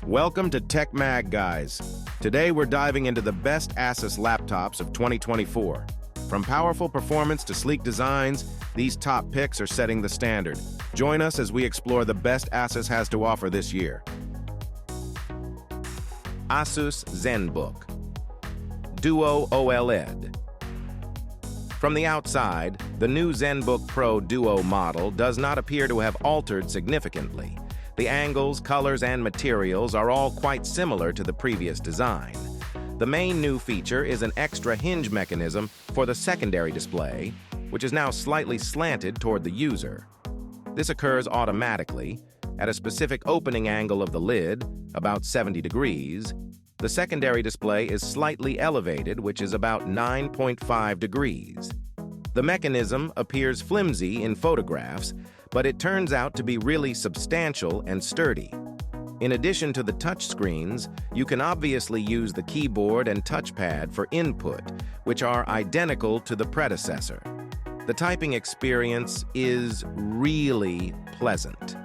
Welcome to TechMag, guys. Today we're diving into the best Asus laptops of 2024. From powerful performance to sleek designs, these top picks are setting the standard. Join us as we explore the best Asus has to offer this year. Asus ZenBook Duo OLED. From the outside, the new ZenBook Pro Duo model does not appear to have altered significantly. The angles, colors, and materials are all quite similar to the previous design. The main new feature is an extra hinge mechanism for the secondary display, which is now slightly slanted toward the user. This occurs automatically at a specific opening angle of the lid, about 70 degrees. The secondary display is slightly elevated, which is about 9.5 degrees. The mechanism appears flimsy in photographs, but it turns out to be really substantial and sturdy. In addition to the touchscreens, you can obviously use the keyboard and touchpad for input, which are identical to the predecessor. The typing experience is really pleasant,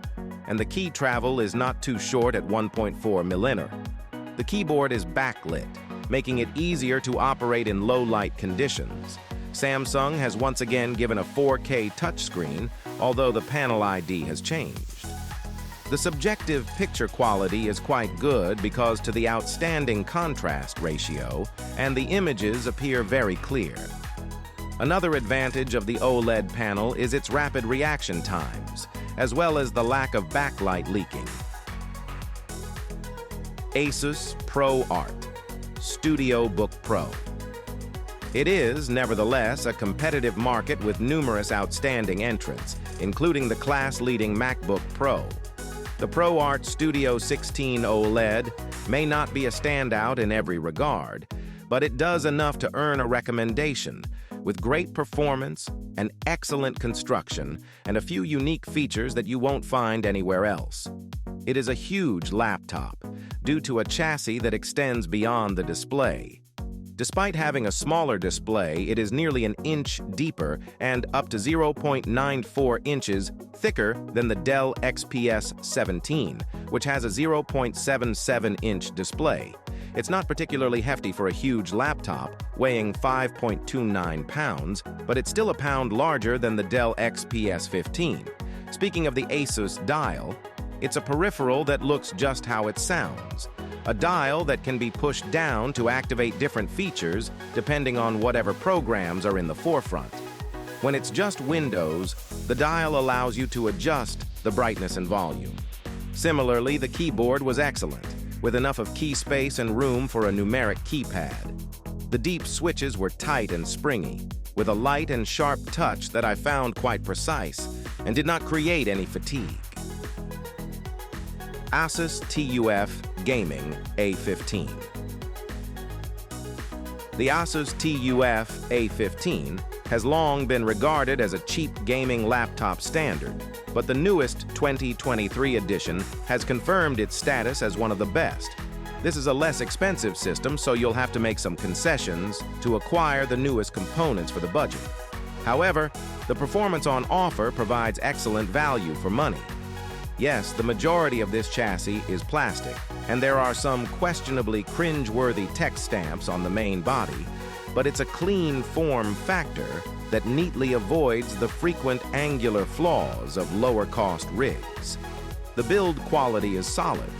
and the key travel is not too short at 1.4 mm. The keyboard is backlit, making it easier to operate in low-light conditions. Samsung has once again given a 4K touchscreen, although the panel ID has changed. The subjective picture quality is quite good because to the outstanding contrast ratio, and the images appear very clear. Another advantage of the OLED panel is its rapid reaction times, as well as the lack of backlight leaking. Asus ProArt StudioBook Pro. It is, nevertheless, a competitive market with numerous outstanding entrants, including the class-leading MacBook Pro. The ProArt Studio 16 OLED may not be a standout in every regard, but it does enough to earn a recommendation, with great performance, an excellent construction, and a few unique features that you won't find anywhere else. It is a huge laptop, due to a chassis that extends beyond the display. Despite having a smaller display, it is nearly an inch deeper and up to 0.94 inches thicker than the Dell XPS 17, which has a 0.77-inch display. It's not particularly hefty for a huge laptop, weighing 5.29 pounds, but it's still a pound larger than the Dell XPS 15. Speaking of the Asus dial, it's a peripheral that looks just how it sounds. A dial that can be pushed down to activate different features depending on whatever programs are in the forefront. When it's just Windows, the dial allows you to adjust the brightness and volume. Similarly, the keyboard was excellent, with enough of key space and room for a numeric keypad. The deep switches were tight and springy, with a light and sharp touch that I found quite precise and did not create any fatigue. Asus TUF Gaming A15. The Asus TUF A15 has long been regarded as a cheap gaming laptop standard, but the newest 2023 edition has confirmed its status as one of the best. This is a less expensive system, so you'll have to make some concessions to acquire the newest components for the budget. However, the performance on offer provides excellent value for money. Yes, the majority of this chassis is plastic, and there are some questionably cringe-worthy text stamps on the main body, but it's a clean form factor that neatly avoids the frequent angular flaws of lower-cost rigs. The build quality is solid,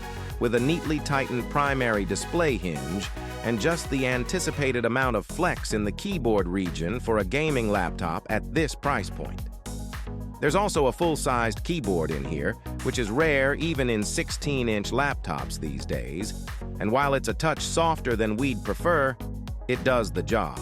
with a neatly tightened primary display hinge and just the anticipated amount of flex in the keyboard region for a gaming laptop at this price point. There's also a full-sized keyboard in here, which is rare even in 16-inch laptops these days, and while it's a touch softer than we'd prefer, it does the job.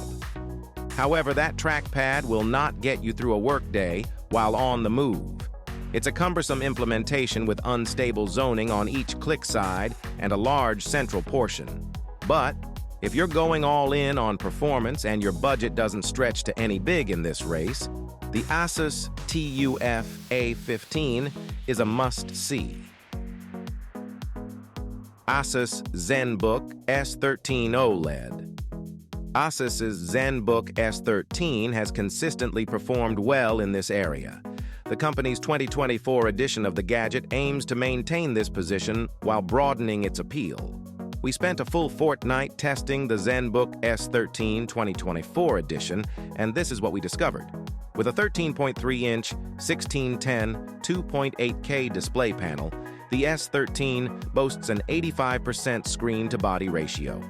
However, that trackpad will not get you through a workday while on the move. It's a cumbersome implementation with unstable zoning on each click side and a large central portion. But if you're going all in on performance and your budget doesn't stretch to any big in this race, the Asus TUF A15 is a must-see. Asus ZenBook S13 OLED. Asus's ZenBook S13 has consistently performed well in this area. The company's 2024 edition of the gadget aims to maintain this position while broadening its appeal. We spent a full fortnight testing the ZenBook S13 2024 edition, and this is what we discovered. With a 13.3-inch, 1610 2.8K display panel, the S13 boasts an 85% screen-to-body ratio.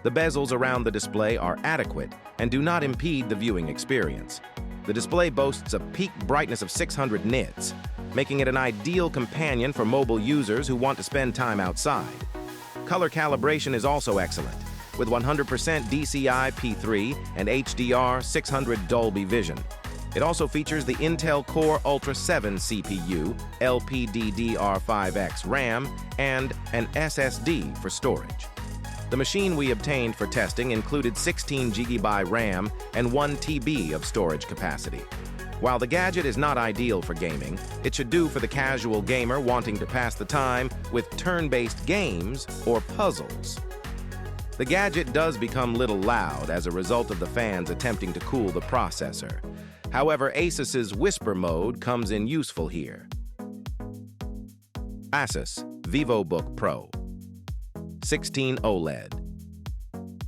The bezels around the display are adequate and do not impede the viewing experience. The display boasts a peak brightness of 600 nits, making it an ideal companion for mobile users who want to spend time outside. Color calibration is also excellent, with 100% DCI P3 and HDR 600 Dolby Vision. It also features the Intel Core Ultra 7 CPU, LPDDR5X RAM, and an SSD for storage. The machine we obtained for testing included 16 GB RAM and 1 TB of storage capacity. While the gadget is not ideal for gaming, it should do for the casual gamer wanting to pass the time with turn-based games or puzzles. The gadget does become a little loud as a result of the fans attempting to cool the processor. However, Asus's Whisper mode comes in useful here. Asus Vivobook Pro 16 OLED.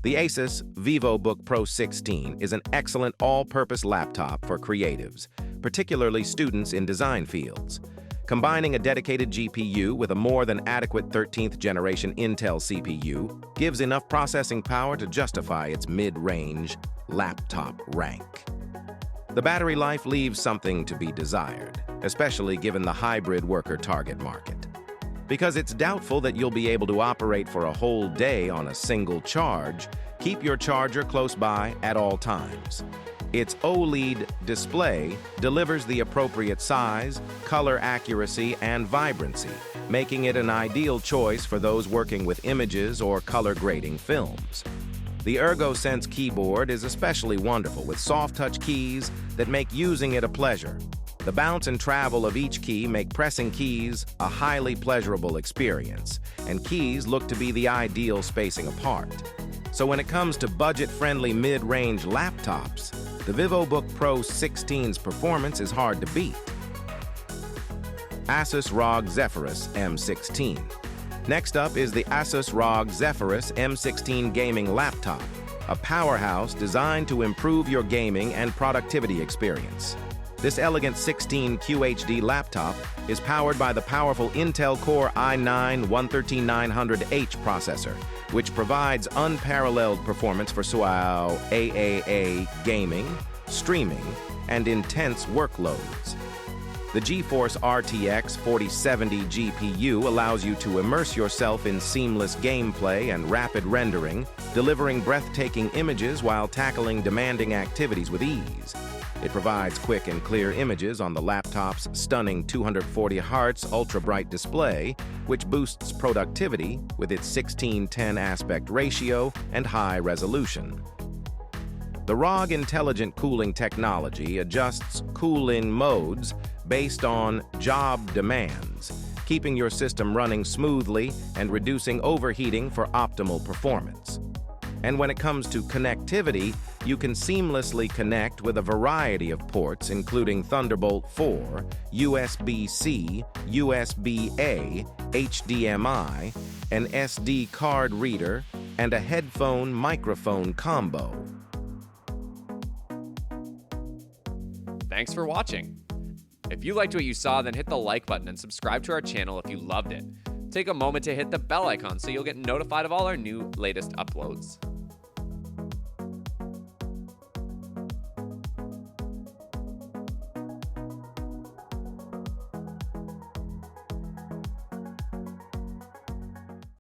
The Asus Vivobook Pro 16 is an excellent all-purpose laptop for creatives, particularly students in design fields. Combining a dedicated GPU with a more than adequate 13th generation Intel CPU gives enough processing power to justify its mid-range laptop rank. The battery life leaves something to be desired, especially given the hybrid worker target market. Because it's doubtful that you'll be able to operate for a whole day on a single charge, keep your charger close by at all times. Its OLED display delivers the appropriate size, color accuracy, and vibrancy, making it an ideal choice for those working with images or color grading films. The ErgoSense keyboard is especially wonderful, with soft touch keys that make using it a pleasure. The bounce and travel of each key make pressing keys a highly pleasurable experience, and keys look to be the ideal spacing apart. So when it comes to budget-friendly mid-range laptops, the Vivobook Pro 16's performance is hard to beat. ASUS ROG Zephyrus M16. Next up is the ASUS ROG Zephyrus M16 gaming laptop, a powerhouse designed to improve your gaming and productivity experience. This elegant 16 QHD laptop is powered by the powerful Intel Core i9-13900H processor, which provides unparalleled performance for AAA gaming, streaming, and intense workloads. The GeForce RTX 4070 GPU allows you to immerse yourself in seamless gameplay and rapid rendering, delivering breathtaking images while tackling demanding activities with ease. It provides quick and clear images on the laptop's stunning 240Hz ultra-bright display, which boosts productivity with its 16:10 aspect ratio and high resolution. The ROG intelligent cooling technology adjusts cooling modes based on job demands, keeping your system running smoothly and reducing overheating for optimal performance. And when it comes to connectivity, you can seamlessly connect with a variety of ports, including Thunderbolt 4, USB-C, USB-A, HDMI, an SD card reader, and a headphone-microphone combo. Thanks for watching. If you liked what you saw, then hit the like button and subscribe to our channel if you loved it. Take a moment to hit the bell icon so you'll get notified of all our latest uploads.